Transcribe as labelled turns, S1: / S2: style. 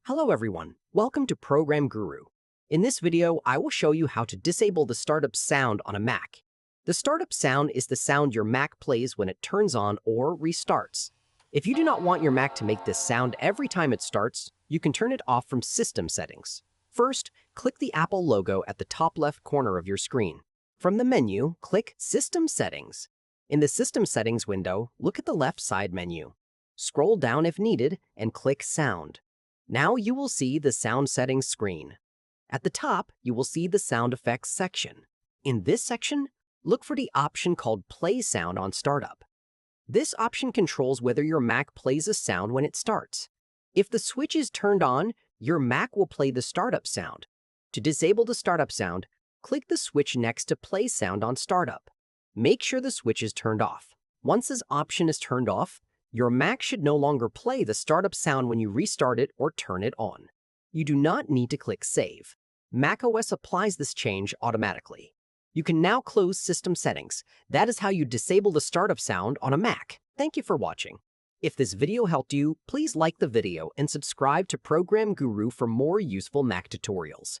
S1: Hello everyone, welcome to Program Guru. In this video, I will show you how to disable the startup sound on a Mac. The startup sound is the sound your Mac plays when it turns on or restarts. If you do not want your Mac to make this sound every time it starts, you can turn it off from System Settings. First, click the Apple logo at the top left corner of your screen. From the menu, click System Settings. In the System Settings window, look at the left side menu. Scroll down if needed and click Sound. Now you will see the sound settings screen. At the top, you will see the sound effects section. In this section, look for the option called Play Sound on Startup. This option controls whether your Mac plays a sound when it starts. If the switch is turned on, your Mac will play the startup sound. To disable the startup sound, click the switch next to Play Sound on Startup. Make sure the switch is turned off. Once this option is turned off, your Mac should no longer play the startup sound when you restart it or turn it on. You do not need to click Save. macOS applies this change automatically. You can now close System Settings. That is how you disable the startup sound on a Mac. Thank you for watching. If this video helped you, please like the video and subscribe to Program Guru for more useful Mac tutorials.